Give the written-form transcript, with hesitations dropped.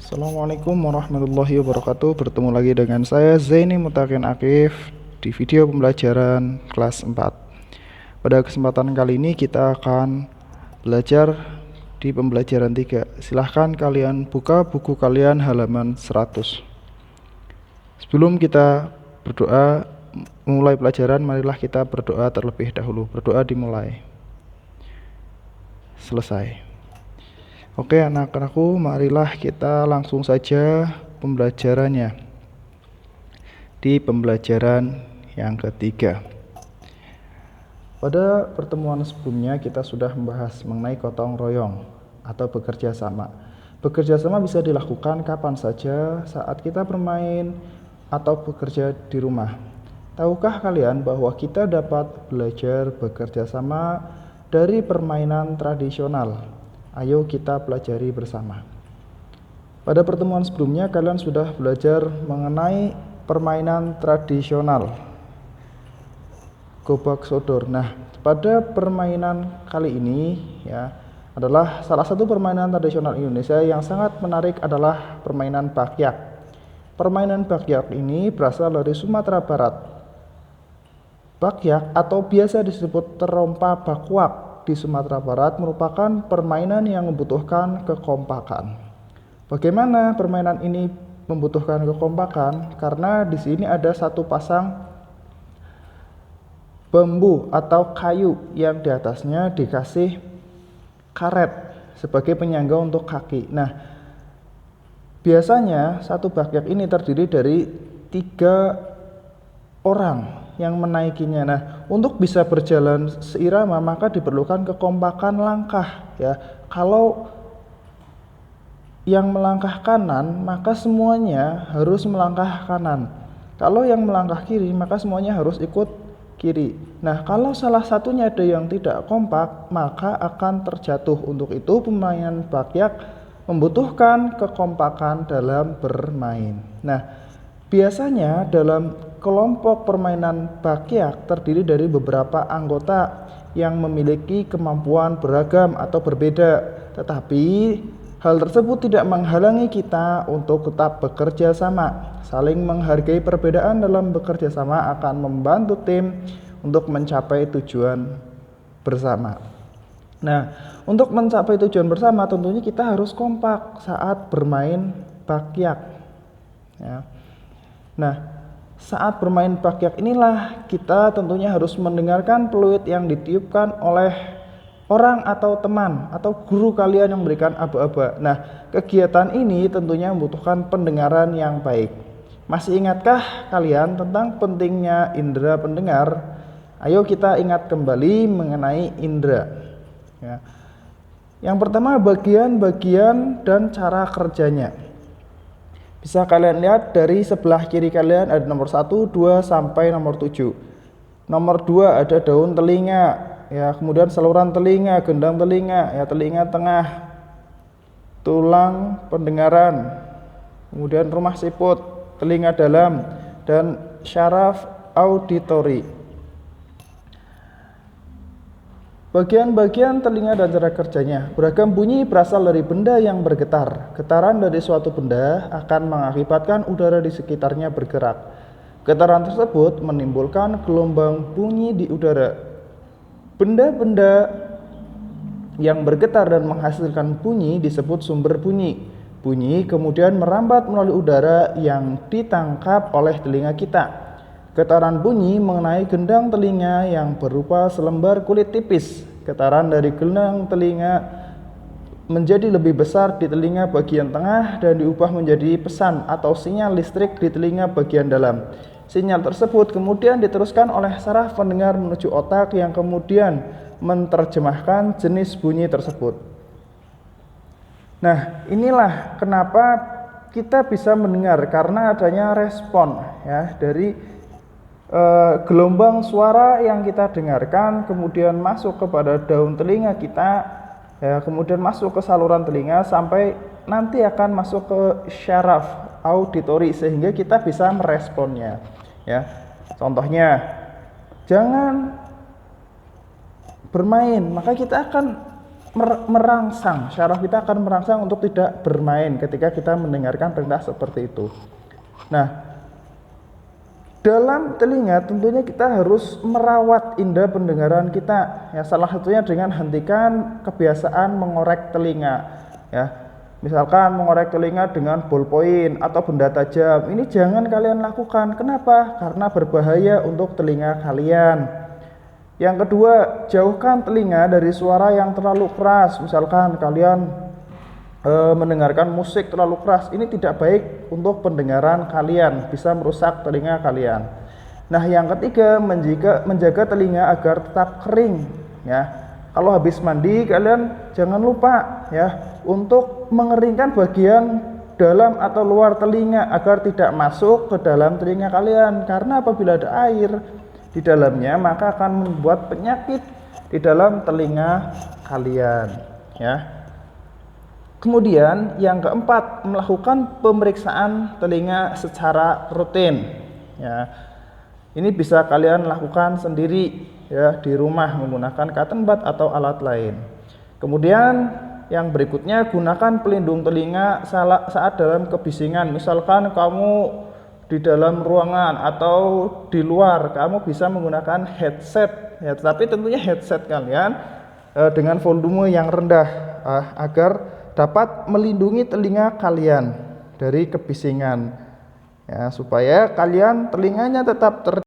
Assalamualaikum warahmatullahi wabarakatuh. Bertemu lagi dengan saya Zaini Mutakin Akif di video pembelajaran kelas 4. Pada kesempatan kali ini kita akan belajar di pembelajaran 3. Silahkan kalian buka buku kalian halaman 100. Sebelum kita berdoa memulai pelajaran, marilah kita berdoa terlebih dahulu. Berdoa dimulai. Selesai. Oke anak-anakku, marilah kita langsung saja pembelajarannya. Di pembelajaran yang ketiga. Pada pertemuan sebelumnya kita sudah membahas mengenai gotong royong atau bekerja sama. Bekerja sama bisa dilakukan kapan saja saat kita bermain atau bekerja di rumah. Tahukah kalian bahwa kita dapat belajar bekerja sama dari permainan tradisional? Ayo kita pelajari bersama. Pada pertemuan sebelumnya kalian sudah belajar mengenai permainan tradisional gobak sodor. Nah, pada permainan kali ini adalah salah satu permainan tradisional Indonesia yang sangat menarik adalah permainan bakyak. Permainan bakyak ini berasal dari Sumatera Barat. Bakyak atau biasa disebut terompa bakwak di Sumatera Barat merupakan permainan yang membutuhkan kekompakan. Bagaimana permainan ini membutuhkan kekompakan? Karena di sini ada satu pasang bambu atau kayu yang di atasnya dikasih karet sebagai penyangga untuk kaki. Nah, biasanya satu bakyak ini terdiri dari 3 orang yang menaikinya. Nah, untuk bisa berjalan seirama maka diperlukan kekompakan langkah ya. Kalau yang melangkah kanan maka semuanya harus melangkah kanan. Kalau yang melangkah kiri maka semuanya harus ikut kiri. Nah, kalau salah satunya ada yang tidak kompak maka akan terjatuh. Untuk itu permainan bakyak membutuhkan kekompakan dalam bermain. Nah, biasanya dalam kelompok permainan bakyak terdiri dari beberapa anggota yang memiliki kemampuan beragam atau berbeda, tetapi hal tersebut tidak menghalangi kita untuk tetap bekerja sama. Saling menghargai perbedaan dalam bekerja sama akan membantu tim untuk mencapai tujuan bersama. Nah, untuk mencapai tujuan bersama tentunya kita harus kompak saat bermain bakyak ya. Nah, saat bermain bakyak inilah kita tentunya harus mendengarkan peluit yang ditiupkan oleh orang atau teman atau guru kalian yang memberikan aba-aba. Nah, kegiatan ini tentunya membutuhkan pendengaran yang baik. Masih ingatkah kalian tentang pentingnya indera pendengar? Ayo kita ingat kembali mengenai indera ya. Yang pertama, bagian-bagian dan cara kerjanya. Bisa kalian lihat dari sebelah kiri kalian ada nomor 1, 2 sampai nomor 7. Nomor 2 ada daun telinga ya, kemudian saluran telinga, gendang telinga ya, telinga tengah, tulang pendengaran, kemudian rumah siput, telinga dalam, dan syaraf auditori. Bagian-bagian telinga dan cara kerjanya. Beragam bunyi berasal dari benda yang bergetar. Getaran dari suatu benda akan mengakibatkan udara di sekitarnya bergerak. Getaran tersebut menimbulkan gelombang bunyi di udara. Benda-benda yang bergetar dan menghasilkan bunyi disebut sumber bunyi. Bunyi kemudian merambat melalui udara yang ditangkap oleh telinga kita. Getaran bunyi mengenai gendang telinga yang berupa selembar kulit tipis. Getaran dari gendang telinga menjadi lebih besar di telinga bagian tengah dan diubah menjadi pesan atau sinyal listrik di telinga bagian dalam. Sinyal tersebut kemudian diteruskan oleh saraf pendengar menuju otak yang kemudian menerjemahkan jenis bunyi tersebut. Nah, inilah kenapa kita bisa mendengar, karena adanya respon ya dari gelombang suara yang kita dengarkan kemudian masuk kepada daun telinga kita ya, kemudian masuk ke saluran telinga sampai nanti akan masuk ke syaraf auditori sehingga kita bisa meresponnya ya. Contohnya, jangan bermain, maka kita akan merangsang, syaraf kita akan merangsang untuk tidak bermain ketika kita mendengarkan perintah seperti itu. Nah, dalam telinga tentunya kita harus merawat indera pendengaran kita. Ya, salah satunya dengan hentikan kebiasaan mengorek telinga. Ya, misalkan mengorek telinga dengan ballpoint atau benda tajam. Ini jangan kalian lakukan. Kenapa? Karena berbahaya untuk telinga kalian. Yang kedua, jauhkan telinga dari suara yang terlalu keras. Misalkan kalian mendengarkan musik terlalu keras, ini tidak baik untuk pendengaran kalian, bisa merusak telinga kalian. Nah, yang ketiga, menjaga telinga agar tetap kering. Ya, kalau habis mandi kalian jangan lupa ya untuk mengeringkan bagian dalam atau luar telinga agar tidak masuk ke dalam telinga kalian. Karena apabila ada air di dalamnya, maka akan membuat penyakit di dalam telinga kalian. Ya. Kemudian yang keempat, melakukan pemeriksaan telinga secara rutin. Ya, ini bisa kalian lakukan sendiri ya di rumah menggunakan cotton bud atau alat lain. Kemudian yang berikutnya, gunakan pelindung telinga saat dalam kebisingan. Misalkan kamu di dalam ruangan atau di luar, kamu bisa menggunakan headset. Ya, tetapi tentunya headset kalian dengan volume yang rendah agar dapat melindungi telinga kalian dari kebisingan, ya, supaya kalian telinganya tetap